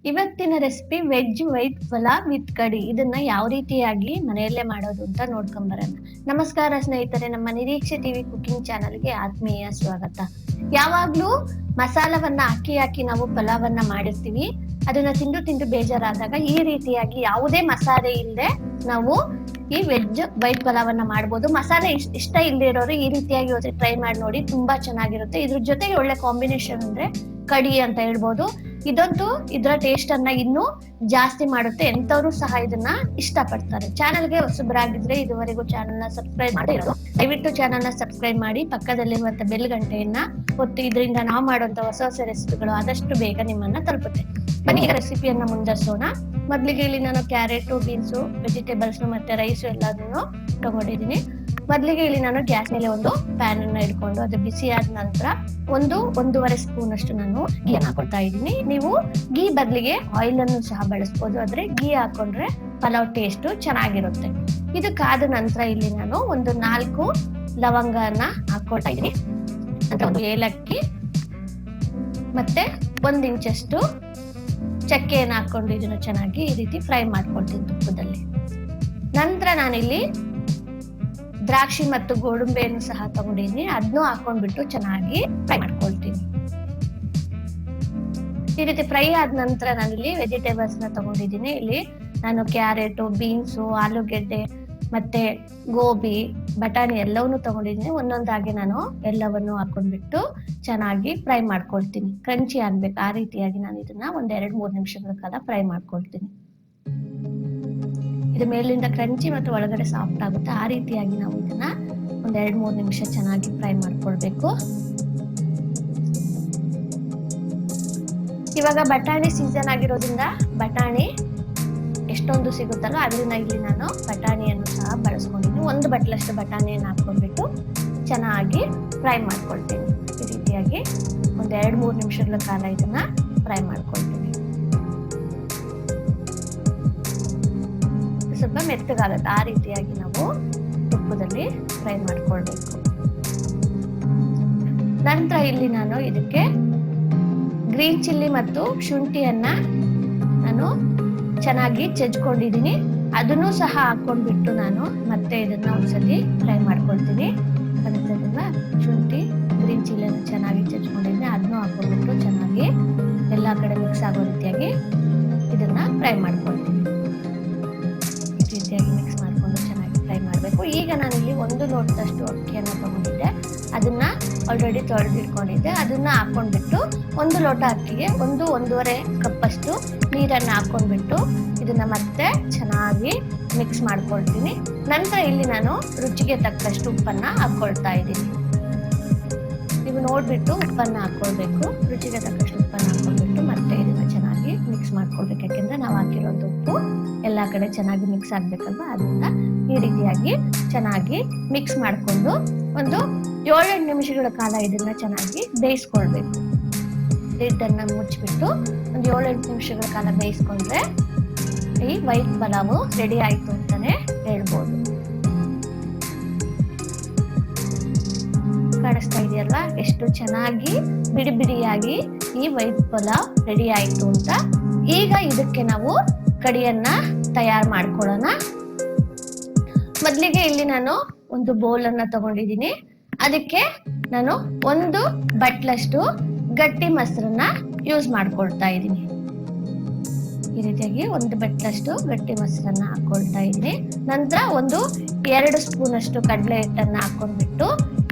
ಇವತ್ತಿನ recipe veg white pulao with ಕಡಿ. ಇದನ್ನ ಯಾವ ರೀತಿಯಾಗಿ ಮನೆಯಲ್ಲೇ ಮಾಡೋದು ಅಂತ ನೋಡ್ಕೊಂಬರೋಣ. ನಮಸ್ಕಾರ ಸ್ನೇಹಿತರೆ, ನಮ್ಮ ನಿರೀಕ್ಷೆ ಟಿವಿ ಕುಕಿಂಗ್ ಚಾನಲ್ಗೆ ಆತ್ಮೀಯ ಸ್ವಾಗತ. ಯಾವಾಗ್ಲೂ ಮಸಾಲವನ್ನ ಹಾಕಿ ನಾವು ಪಲಾವನ್ನ ಮಾಡಿರ್ತೀವಿ. ಅದನ್ನ ತಿಂದು ಬೇಜಾರಾದಾಗ ಈ ರೀತಿಯಾಗಿ ಯಾವುದೇ ಮಸಾಲೆ ಇಲ್ಲದೆ ನಾವು ಈ ವೆಜ್ ವೈಟ್ ಪಲಾವನ್ನ ಮಾಡ್ಬೋದು. ಮಸಾಲೆ ಇಷ್ಟ ಇಲ್ಲದೆ ಇರೋರು ಈ ರೀತಿಯಾಗಿ ಟ್ರೈ ಮಾಡಿ ನೋಡಿ, ತುಂಬಾ ಚೆನ್ನಾಗಿರುತ್ತೆ. ಇದ್ರ ಜೊತೆಗೆ ಒಳ್ಳೆ ಕಾಂಬಿನೇಷನ್ ಅಂದ್ರೆ ಕಡಿ ಅಂತ ಹೇಳ್ಬೋದು. ಇದಂತೂ ಇದರ ಟೇಸ್ಟ್ ಅನ್ನ ಇನ್ನೂ ಜಾಸ್ತಿ ಮಾಡುತ್ತೆ. ಎಂತವ್ರು ಸಹ ಇದನ್ನ ಇಷ್ಟಪಡ್ತಾರೆ. ಚಾನಲ್ಗೆ ಹೊಸಬರಾಗಿದ್ರೆ ಇದುವರೆಗೂ ಚಾನಲ್ ನ ಸಬ್ಸ್ಕ್ರೈಬ್ ಮಾಡಿರೋದು ದಯವಿಟ್ಟು ಚಾನಲ್ ನ ಸಬ್ಸ್ಕ್ರೈಬ್ ಮಾಡಿ, ಪಕ್ಕದಲ್ಲಿರುವಂತ ಬೆಲ್ ಗಂಟೆಯನ್ನ ಒತ್ತಿ. ಇದರಿಂದ ನಾವು ಮಾಡುವಂತ ಹೊಸ ರೆಸಿಪಿಗಳು ಆದಷ್ಟು ಬೇಗ ನಿಮ್ಮನ್ನ ತಲುಪುತ್ತೆ. ಬನ್ನಿ ಈಗ ರೆಸಿಪಿಯನ್ನ ಮುಂದುವರಿಸೋಣ. ಮೊದ್ಲಿಗೆ ಇಲ್ಲಿ ನಾನು ಕ್ಯಾರೆಟ್, ಬೀನ್ಸು, ವೆಜಿಟೇಬಲ್ಸ್ ಮತ್ತೆ ರೈಸ್ ಎಲ್ಲದನ್ನು ತಗೊಂಡಿದ್ದೀನಿ. ಮೊದ್ಲಿಗೆ ಇಲ್ಲಿ ನಾನು ಗ್ಯಾಸ್ ಮೇಲೆ ಒಂದು ಪ್ಯಾನ್ ಅನ್ನ ಇಟ್ಕೊಂಡು ಅದು ಬಿಸಿ ಆದ ನಂತರ ಒಂದೂವರೆ ಸ್ಪೂನ್ ಅಷ್ಟು ನಾನು ಗೀ ಹಾಕೊಳ್ತಾ ಇದ್ದೀನಿ. ನೀವು ಗೀ ಬದಲಿಗೆ ಆಯಿಲ್ ಅನ್ನು ಸಹ ಬಳಸಬಹುದು, ಆದ್ರೆ ಗೀ ಹಾಕೊಂಡ್ರೆ ಪಲಾವ್ ಟೇಸ್ಟ್ ಚೆನ್ನಾಗಿರುತ್ತೆ. ಇದು ಕಾದ ನಂತರ ಇಲ್ಲಿ ನಾನು 4 ಲವಂಗನ ಹಾಕೊಳ್ತಾ ಇದ್ದೀನಿ. ನಂತರ 1 ಏಲಕ್ಕಿ ಮತ್ತೆ 1 ಇಂಚಷ್ಟು ಚಕ್ಕೆಯನ್ನು ಹಾಕೊಂಡು ಇದನ್ನ ಚೆನ್ನಾಗಿ ಈ ರೀತಿ ಫ್ರೈ ಮಾಡ್ಕೊಳ್ತೀನಿ ತುಪ್ಪದಲ್ಲಿ. ನಂತರ ನಾನಿಲ್ಲಿ ದ್ರಾಕ್ಷಿ ಮತ್ತು ಗೋಡಂಬಿಯನ್ನು ಸಹ ತಗೊಂಡಿದ್ದೀನಿ. ಅದನ್ನು ಹಾಕೊಂಡ್ಬಿಟ್ಟು ಚೆನ್ನಾಗಿ ಫ್ರೈ ಮಾಡ್ಕೊಳ್ತೀನಿ. ಈ ರೀತಿ ಫ್ರೈ ಆದ ನಂತರ ನಾನಿಲ್ಲಿ ವೆಜಿಟೇಬಲ್ಸ್ ನ ತಗೊಂಡಿದ್ದೀನಿ. ಇಲ್ಲಿ ನಾನು ಕ್ಯಾರೆಟ್, ಬೀನ್ಸು, ಆಲೂಗೆಡ್ಡೆ ಮತ್ತೆ ಗೋಬಿ, ಬಟಾಣಿ ಎಲ್ಲವನ್ನೂ ತಗೊಂಡಿದ್ದೀನಿ. ಒಂದೊಂದಾಗಿ ನಾನು ಎಲ್ಲವನ್ನು ಹಾಕೊಂಡ್ಬಿಟ್ಟು ಚೆನ್ನಾಗಿ ಫ್ರೈ ಮಾಡ್ಕೊಳ್ತೀನಿ. ಕ್ರಂಚಿ ಆಗ್ಬೇಕು ಆ ರೀತಿಯಾಗಿ ನಾನು ಇದನ್ನ 2-3 ನಿಮಿಷಗಳ ಕಾಲ ಫ್ರೈ ಮಾಡ್ಕೊಳ್ತೀನಿ. ಇದು ಮೇಲಿಂದ ಕ್ರಂಚಿ ಮತ್ತು ಒಳಗಡೆ ಸಾಫ್ಟ್ ಆಗುತ್ತೆ. ಆ ರೀತಿಯಾಗಿ ನಾವು ಇದನ್ನ 2-3 ನಿಮಿಷ ಚೆನ್ನಾಗಿ ಫ್ರೈ ಮಾಡ್ಕೊಳ್ಬೇಕು. ಇವಾಗ ಬಟಾಣಿ ಸೀಸನ್ ಆಗಿರೋದ್ರಿಂದ ಬಟಾಣಿ ಎಷ್ಟೊಂದು ಸಿಗುತ್ತಲ್ಲ, ಅದರಿಂದ ಇಲ್ಲಿ ನಾನು ಬಟಾಣಿಯನ್ನು ಸಹ ಬಳಸ್ಕೊಂಡಿದ್ದೀನಿ. 1 ಬಟ್ಲಷ್ಟು ಬಟಾಣಿಯನ್ನು ಹಾಕೊಂಡ್ಬಿಟ್ಟು ಚೆನ್ನಾಗಿ ಫ್ರೈ ಮಾಡ್ಕೊಳ್ತೀನಿ. ಈ ರೀತಿಯಾಗಿ 2-3 ನಿಮಿಷಗಳ ಕಾಲ ಇದನ್ನ ಫ್ರೈ ಮಾಡ್ಕೊಳ್ತೀನಿ. ಸ್ವಲ್ಪ ಮೆತ್ತಗಾಗುತ್ತೆ. ಆ ರೀತಿಯಾಗಿ ನಾವು ತುಪ್ಪದಲ್ಲಿ ಫ್ರೈ ಮಾಡ್ಕೊಳ್ಬೇಕು. ನಂತರ ಇಲ್ಲಿ ನಾನು ಇದಕ್ಕೆ ಗ್ರೀನ್ ಚಿಲ್ಲಿ ಮತ್ತು ಶುಂಠಿಯನ್ನ ನಾನು ಚೆನ್ನಾಗಿ ಜಜ್ಕೊಂಡಿದ್ದೀನಿ. ಅದನ್ನು ಸಹ ಹಾಕೊಂಡ್ಬಿಟ್ಟು ನಾನು ಮತ್ತೆ ಇದನ್ನ ಒಂದ್ಸತಿ ಫ್ರೈ ಮಾಡ್ಕೊಳ್ತೀನಿ. ಶುಂಠಿ, ಗ್ರೀನ್ ಚಿಲ್ಲಿಯನ್ನು ಚೆನ್ನಾಗಿ ಜಜ್ಕೊಂಡಿದ್ದೀನಿ. ಅದನ್ನು ಹಾಕೊಂಡ್ಬಿಟ್ಟು ಚೆನ್ನಾಗಿ ಎಲ್ಲಾ ಕಡೆ ಮಿಕ್ಸ್ ಆಗೋ ರೀತಿಯಾಗಿ ಇದನ್ನ ಫ್ರೈ ಮಾಡ್ಕೊಳ್ತೀನಿ. ಈ ರೀತಿಯಾಗಿ ಮಿಕ್ಸ್ ಮಾಡ್ಕೊಂಡು ಚೆನ್ನಾಗಿ ಫ್ರೈ ಮಾಡಬೇಕು. ಈಗ ನಾನಿಲ್ಲಿ 1 ಲೋಟದಷ್ಟು ಅಕ್ಕಿಯನ್ನ ತಗೊಂಡಿದ್ದೆ. ಅದನ್ನ ಆಲ್ರೆಡಿ ತೊಳೆದಿಟ್ಕೊಂಡಿದ್ದೆ. ಅದನ್ನ ಹಾಕೊಂಡ್ಬಿಟ್ಟು 1 ಲೋಟ ಅಕ್ಕಿಗೆ 1-1.5 ಕಪ್ ಅಷ್ಟು ನೀರನ್ನ ಹಾಕೊಂಡ್ಬಿಟ್ಟು ಇದನ್ನ ಮತ್ತೆ ಚೆನ್ನಾಗಿ ಮಿಕ್ಸ್ ಮಾಡ್ಕೊಳ್ತೀನಿ. ನಂತರ ಇಲ್ಲಿ ನಾನು ರುಚಿಗೆ ತಕ್ಕಷ್ಟು ಉಪ್ಪನ್ನ ಹಾಕೊಳ್ತಾ ಇದ್ದೀನಿ. ನೀವು ನೋಡ್ಬಿಟ್ಟು ಉಪ್ಪನ್ನ ಹಾಕೊಳ್ಬೇಕು. ರುಚಿಗೆ ತಕ್ಕಷ್ಟು ಉಪ್ಪನ್ನ ಹಾಕೊಂಡ್ಬಿಟ್ಟು ಮತ್ತೆ ಇದನ್ನ ಚೆನ್ನಾಗಿ ಮಿಕ್ಸ್ ಮಾಡ್ಕೊಳ್ಬೇಕು. ಯಾಕೆಂದ್ರೆ ನಾವು ಹಾಕಿರೋದು ಉಪ್ಪು ಎಲ್ಲಾ ಕಡೆ ಚೆನ್ನಾಗಿ ಮಿಕ್ಸ್ ಆಗ್ಬೇಕಲ್ವಾ, ಅದರಿಂದ ಈ ರೀತಿಯಾಗಿ ಚೆನ್ನಾಗಿ ಮಿಕ್ಸ್ ಮಾಡ್ಕೊಂಡು 7-8 ನಿಮಿಷಗಳ ಕಾಲ ಇದನ್ನ ಚೆನ್ನಾಗಿ ಬೇಯಿಸ್ಕೊಳ್ಬೇಕು. ಲಿಡ್ಡನ್ನ ಮುಚ್ಚಿಬಿಟ್ಟು 7-8 ನಿಮಿಷಗಳ ಕಾಲ ಬೇಯಿಸ್ಕೊಂಡ್ರೆ ಈ ವೈಟ್ ಪಲಾವು ರೆಡಿ ಆಯ್ತು ಅಂತಾನೆ ಹೇಳ್ಬೋದು. ಕಾಣಿಸ್ತಾ ಇದೆಯಲ್ವಾ ಎಷ್ಟು ಚೆನ್ನಾಗಿ ಬಿಡಿ ಬಿಡಿಯಾಗಿ ಈ ವೈಟ್ ಪಲಾವ್ ರೆಡಿ ಆಯ್ತು ಅಂತ. ಈಗ ಇದಕ್ಕೆ ನಾವು ಕಡಿಯನ್ನ ತಯಾರು ಮಾಡ್ಕೊಳ್ಳೋಣ. ಮೊದ್ಲಿಗೆ ಇಲ್ಲಿ ನಾನು ಒಂದು ಬೌಲ್ ಅನ್ನ ತಗೊಂಡಿದ್ದೀನಿ. ಅದಕ್ಕೆ ನಾನು 1 ಬಟ್ಲಷ್ಟು ಗಟ್ಟಿ ಮೊಸರನ್ನ ಯೂಸ್ ಮಾಡ್ಕೊಳ್ತಾ ಇದ್ದೀನಿ. ಈ ರೀತಿಯಾಗಿ 1 ಬಟ್ಲಷ್ಟು ಗಟ್ಟಿ ಮೊಸರನ್ನ ಹಾಕೊಳ್ತಾ ಇದ್ದೀನಿ. ನಂತರ 2 ಸ್ಪೂನ್ ಅಷ್ಟು ಕಡಲೆ ಹಿಟ್ಟನ್ನ ಹಾಕೊಂಡ್ಬಿಟ್ಟು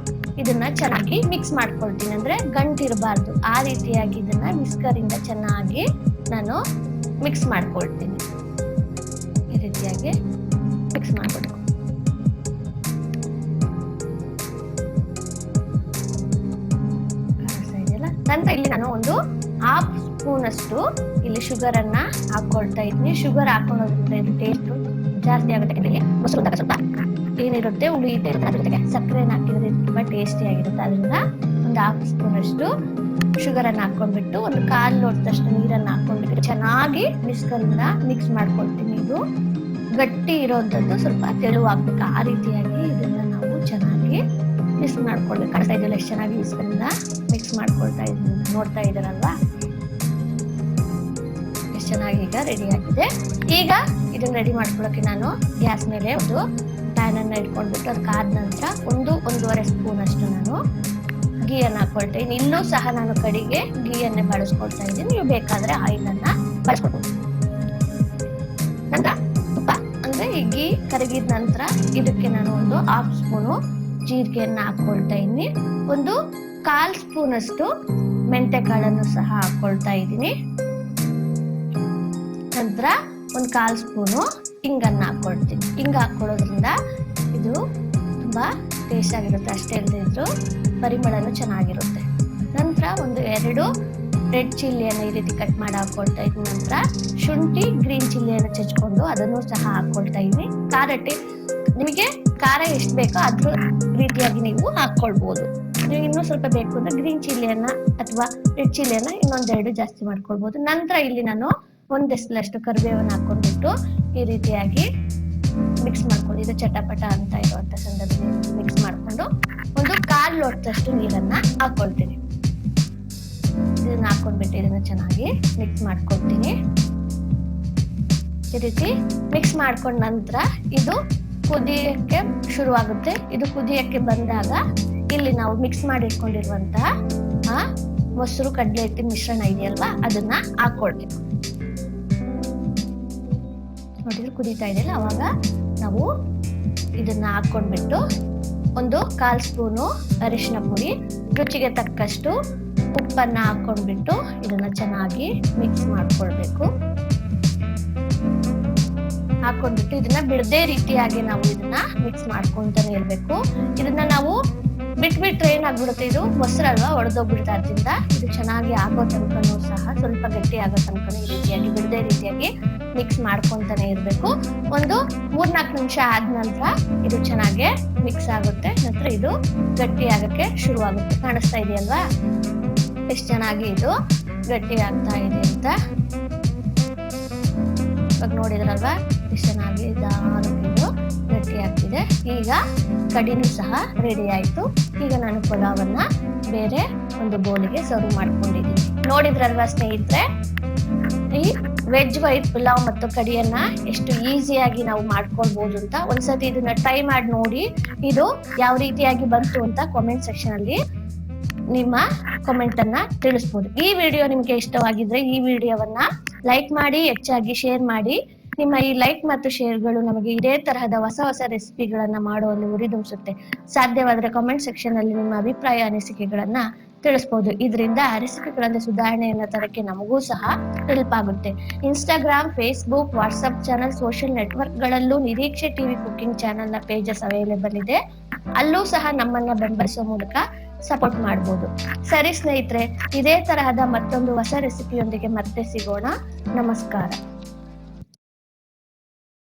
ಇದನ್ನ ಚೆನ್ನಾಗಿ ಮಿಕ್ಸ್ ಮಾಡ್ಕೊಳ್ತೀನಿ. ಅಂದ್ರೆ ಗಂಟಿರಬಾರ್ದು, ಆ ರೀತಿಯಾಗಿ ಇದನ್ನ ವಿಸ್ಕರ್ ಇಂದ ಚೆನ್ನಾಗಿ ನಾನು ಮಿಕ್ಸ್ ಮಾಡ್ಕೊಳ್ತೀನಿ. ಈ ರೀತಿಯಾಗಿ ಮಿಕ್ಸ್ ಮಾಡ್ಕೊಳ್ಬೇಕು. ನಂತರ ಇಲ್ಲಿ ನಾನು 1/2 ಸ್ಪೂನ್ ಅಷ್ಟು ಇಲ್ಲಿ ಶುಗರ್ ಅನ್ನ ಹಾಕೊಳ್ತಾ ಇದ್ದೀನಿ. ಶುಗರ್ ಹಾಕೊಳ್ಳೋದ್ರಿಂದ ಇದು ಟೇಸ್ಟ್ ಜಾಸ್ತಿ ಆಗುತ್ತೆ. ಸ್ವಲ್ಪ ಏನಿರುತ್ತೆ ಉಳಿಯುತ್ತೆ, ಅದ್ರ ಜೊತೆಗೆ ಸಕ್ಕರೆನ ಹಾಕಿದ್ರೆ ತುಂಬಾ ಟೇಸ್ಟಿ ಆಗಿರುತ್ತೆ. ಅದರಿಂದ 1/2 ಸ್ಪೂನ್ ಅಷ್ಟು ಶುಗರ್ ಅನ್ನ ಹಾಕೊಂಡ್ಬಿಟ್ಟು 1/4 ಲೋಟದಷ್ಟು ನೀರನ್ನ ಹಾಕೊಂಡ್ಬಿಟ್ಟು ಚೆನ್ನಾಗಿ ವಿಸ್ಕರಿಂದ ಮಿಕ್ಸ್ ಮಾಡ್ಕೊಳ್ತೀನಿ. ಇದು ಗಟ್ಟಿ ಇರೋಂಥದ್ದು ಸ್ವಲ್ಪ ತೆಳುವಾಗ್ಬೇಕು. ಆ ರೀತಿಯಾಗಿ ಇದನ್ನ ನಾವು ಚೆನ್ನಾಗಿ ಮಿಕ್ಸ್ ಮಾಡ್ಕೊಳ್ಬೇಕು. ಕಾಣಿಸ್ತಾ ಇದೆಯಲ್ಲ ಎಷ್ಟು ಚೆನ್ನಾಗಿ ವಿಸ್ಕರಿಂದ ಮಿಕ್ಸ್ ಮಾಡ್ಕೊಳ್ತಾ ಇದ್ದೀನಿ. ನೋಡ್ತಾ ಇದ್ದೀರಲ್ವಾ ಎಷ್ಟು ಚೆನ್ನಾಗಿ ಈಗ ರೆಡಿ ಆಗಿದೆ. ಈಗ ಇದನ್ನ ರೆಡಿ ಮಾಡ್ಕೊಳ್ಳೋಕೆ ನಾನು ಗ್ಯಾಸ್ ಮೇಲೆ ಒಂದು ಪ್ಯಾನ್ ಅನ್ನ ಇಟ್ಕೊಂಡ್ಬಿಟ್ಟು ಅದು ಕಾದ ನಂತರ 1-1.5 ಸ್ಪೂನ್ ಅಷ್ಟು ನಾನು ಗೀಯನ್ನು ಹಾಕೊಳ್ತಾ ಇದ್ದೀನಿ. ಇಲ್ಲೂ ಸಹ ನಾನು ಕಡಿಗೆ ಗೀಯನ್ನೇ ಬಳಸ್ಕೊಳ್ತಾ ಇದ್ದೀನಿ. ನೀವು ಬೇಕಾದ್ರೆ ಆಯಿಲ್ ಅನ್ನ ಬಳಸ್ಕೊಳ್ಬೋದು. ನಂತರ ತುಪ್ಪ ಅಂದ್ರೆ ಈ ಗೀ ಕರಗಿದ ನಂತರ ಇದಕ್ಕೆ ನಾನು ಒಂದು 1/2 ಸ್ಪೂನು ಜೀರಿಗೆಯನ್ನ ಹಾಕೊಳ್ತಾ ಇದ್ದೀನಿ. 1/4 ಸ್ಪೂನ್ ಅಷ್ಟು ಮೆಂತೆ ಕಾಳನ್ನು ಸಹ ಹಾಕೊಳ್ತಾ ಇದ್ದೀನಿ. ನಂತರ 1/4 ಸ್ಪೂನು ಹಿಂಗನ್ನ ಹಾಕೊಳ್ತೀನಿ. ಹಿಂಗ ಹಾಕೊಳ್ಳೋದ್ರಿಂದ ಇದು ತುಂಬಾ ಟೇಸ್ಟ್ ಆಗಿರುತ್ತೆ. ಅಷ್ಟೇ ಅಲ್ಲದಿದ್ರು ಪರಿಮಳನು ಚೆನ್ನಾಗಿರುತ್ತೆ. ನಂತರ 2 ರೆಡ್ ಚಿಲ್ಲಿಯನ್ನು ಈ ರೀತಿ ಕಟ್ ಮಾಡಿ ಹಾಕೊಳ್ತಾ ಇದ್ದೀನಿ. ನಂತರ ಶುಂಠಿ ಗ್ರೀನ್ ಚಿಲ್ಲಿಯನ್ನು ಚಚ್ಕೊಂಡು ಅದನ್ನು ಸಹ ಹಾಕೊಳ್ತಾ ಇದ್ದೀನಿ. ನಿಮಗೆ ಖಾರ ಎಷ್ಟು ಬೇಕೋ ಅದ್ರ ರೀತಿಯಾಗಿ ನೀವು ಹಾಕೊಳ್ಬಹುದು. ನೀವು ಇನ್ನೂ ಸ್ವಲ್ಪ ಬೇಕು ಅಂದ್ರೆ ಗ್ರೀನ್ ಚಿಲ್ಲಿಯನ್ನ ಅಥವಾ ರೆಡ್ ಚಿಲ್ಲಿಯನ್ನ ಇನ್ನೊಂದೆರಡು ಜಾಸ್ತಿ ಮಾಡ್ಕೊಳ್ಬಹುದು. ನಂತರ ಇಲ್ಲಿ ನಾನು 1 ಎಸಲಷ್ಟು ಕರಿಬೇವನ್ನ ಹಾಕೊಂಡ್ಬಿಟ್ಟು ಈ ರೀತಿಯಾಗಿ ಮಿಕ್ಸ್ ಮಾಡ್ಕೊಂಡು ಇದು ಚಟಪಟ ಅಂತ ಇರುವಂತ ಸಂದರ್ಭದಲ್ಲಿ ಮಿಕ್ಸ್ ಮಾಡ್ಕೊಂಡು 1/4 ಲೋಟದಷ್ಟು ನೀರನ್ನ ಹಾಕೊಳ್ತೀನಿ. ಇದನ್ನ ಹಾಕೊಂಡ್ಬಿಟ್ಟು ಇದನ್ನ ಚೆನ್ನಾಗಿ ಮಿಕ್ಸ್ ಮಾಡ್ಕೊಳ್ತೀನಿ. ಈ ರೀತಿ ಮಿಕ್ಸ್ ಮಾಡ್ಕೊಂಡ ನಂತರ ಇದು ಕುದಿಯಕ್ಕೆ ಶುರುವಾಗುತ್ತೆ. ಇದು ಕುದಿಯಕ್ಕೆ ಬಂದಾಗ ಇಲ್ಲಿ ನಾವು ಮಿಕ್ಸ್ ಮಾಡಿ ಇಟ್ಕೊಂಡಿರುವಂತಹ ಮೊಸರು ಕಡಲೆ ಹಿಟ್ಟಿನ ಮಿಶ್ರಣ ಇದೆಯಲ್ವಾ ಅದನ್ನ ಹಾಕೊಳ್ಬೇಕು. ನೋಡಿದ್ರೆ ಕುದೀತಾ ಇದೆಯಲ್ಲ, ಅವಾಗ ನಾವು ಇದನ್ನ ಹಾಕೊಂಡ್ಬಿಟ್ಟು 1/4 ಸ್ಪೂನು ಅರಿಶಿನ ಪುಡಿ, ರುಚಿಗೆ ತಕ್ಕಷ್ಟು ಉಪ್ಪನ್ನ ಹಾಕೊಂಡ್ಬಿಟ್ಟು ಇದನ್ನ ಚೆನ್ನಾಗಿ ಮಿಕ್ಸ್ ಮಾಡ್ಕೊಳ್ಬೇಕು. ಹಾಕೊಂಡ್ಬಿಟ್ಟು ಇದನ್ನ ಬಿಡದೆ ರೀತಿಯಾಗಿ ನಾವು ಇದನ್ನ ಮಿಕ್ಸ್ ಮಾಡ್ಕೊಂತಾನೆ ಇರ್ಬೇಕು. ಇದನ್ನ ನಾವು ಬಿಟ್ಬಿಟ್ರೆ ಏನಾಗ್ಬಿಡುತ್ತೆ, ಇದು ಮೊಸರಲ್ವಾ ಒಡೆದೋಗ್ಬಿಡುತ್ತೆ. ಅದರಿಂದ ಇದು ಚೆನ್ನಾಗಿ ಆಗೋ ತನಕನೂ ಸಹ ಸ್ವಲ್ಪ ಗಟ್ಟಿ ಆಗೋ ತನಕನೂ ಈ ರೀತಿಯಾಗಿ ಬಿಡದೆ ರೀತಿಯಾಗಿ ಮಿಕ್ಸ್ ಮಾಡ್ಕೊಂತಾನೆ ಇರ್ಬೇಕು. 3-4 ನಿಮಿಷ ಆದ ನಂತರ ಇದು ಚೆನ್ನಾಗಿ ಮಿಕ್ಸ್ ಆಗುತ್ತೆ. ನಂತರ ಇದು ಗಟ್ಟಿ ಆಗಕ್ಕೆ ಶುರು ಆಗುತ್ತೆ. ಕಾಣಿಸ್ತಾ ಇದೆಯಲ್ವಾ ಎಷ್ಟು ಚೆನ್ನಾಗಿ ಇದು ಗಟ್ಟಿ ಆಗ್ತಾ ಇದೆ ಅಂತ. ಇವಾಗ ನೋಡಿದ್ರಲ್ವಾ ಎಷ್ಟು ಚೆನ್ನಾಗಿ ಇದು ಗಟ್ಟಿ ಆಗ್ತಿದೆ. ಈಗ ಕಡಿನೂ ಸಹ ರೆಡಿ ಆಯ್ತು. ಈಗ ನಾನು ಪಲಾವನ್ನ ಬೇರೆ ಒಂದು ಬೌಲಿಗೆ ಸರ್ವ್ ಮಾಡ್ಕೊಂಡಿದ್ದೀನಿ. ನೋಡಿದ್ರಲ್ವಾ ಸ್ನೇಹಿತರೆ, ಈ ವೆಜ್ ವೈಟ್ ಪುಲಾವ್ ಮತ್ತು ಕಡಿಯನ್ನ ಎಷ್ಟು ಈಸಿಯಾಗಿ ನಾವು ಮಾಡ್ಕೊಳ್ಬಹುದು ಅಂತ. ಒಂದ್ಸತಿ ಇದನ್ನ ಟ್ರೈ ಮಾಡಿ ನೋಡಿ. ಇದು ಯಾವ ರೀತಿಯಾಗಿ ಬಂತು ಅಂತ ಕಾಮೆಂಟ್ ಸೆಕ್ಷನ್ ಅಲ್ಲಿ ನಿಮ್ಮ ಕಾಮೆಂಟ್ ಅನ್ನ ತಿಳಿಸಬಹುದು. ಈ ವಿಡಿಯೋ ನಿಮ್ಗೆ ಇಷ್ಟವಾಗಿದ್ರೆ ಈ ವಿಡಿಯೋವನ್ನ ಲೈಕ್ ಮಾಡಿ, ಹೆಚ್ಚಾಗಿ ಶೇರ್ ಮಾಡಿ. ನಿಮ್ಮ ಈ ಲೈಕ್ ಮತ್ತು ಶೇರ್ಗಳು ನಮಗೆ ಇದೇ ತರಹದ ಹೊಸ ರೆಸಿಪಿಗಳನ್ನ ಮಾಡುವಲ್ಲಿ ಉರಿದುಂಬಿಸುತ್ತೆ. ಸಾಧ್ಯವಾದ್ರೆ ಕಾಮೆಂಟ್ ಸೆಕ್ಷನ್ ಅಲ್ಲಿ ನಿಮ್ಮ ಅಭಿಪ್ರಾಯ ಅನಿಸಿಕೆಗಳನ್ನ ತಿಳಿಸಬಹುದು. ಇದರಿಂದ ರೆಸಿಪಿಗಳಲ್ಲಿ ಸುಧಾರಣೆಯನ್ನ ತರಕ್ಕೆ ನಮಗೂ ಸಹ ಹೆಲ್ಪ್ ಆಗುತ್ತೆ. Instagram, Facebook, WhatsApp channel, social network ಗಳಲ್ಲೂ ನಿರೀಕ್ಷೆ ಟಿವಿ ಕುಕಿಂಗ್ ಚಾನಲ್ ನ ಪೇಜಸ್ ಅವೈಲೇಬಲ್ ಇದೆ. ಅಲ್ಲೂ ಸಹ ನಮ್ಮನ್ನ ಬೆಂಬಲಿಸುವ ಮೂಲಕ ಸಪೋರ್ಟ್ ಮಾಡಬಹುದು. ಸರಿ ಸ್ನೇಹಿತರೆ, ಇದೇ ತರಹದ ಮತ್ತೊಂದು ಹೊಸ ರೆಸಿಪಿಯೊಂದಿಗೆ ಮತ್ತೆ ಸಿಗೋಣ. ನಮಸ್ಕಾರ.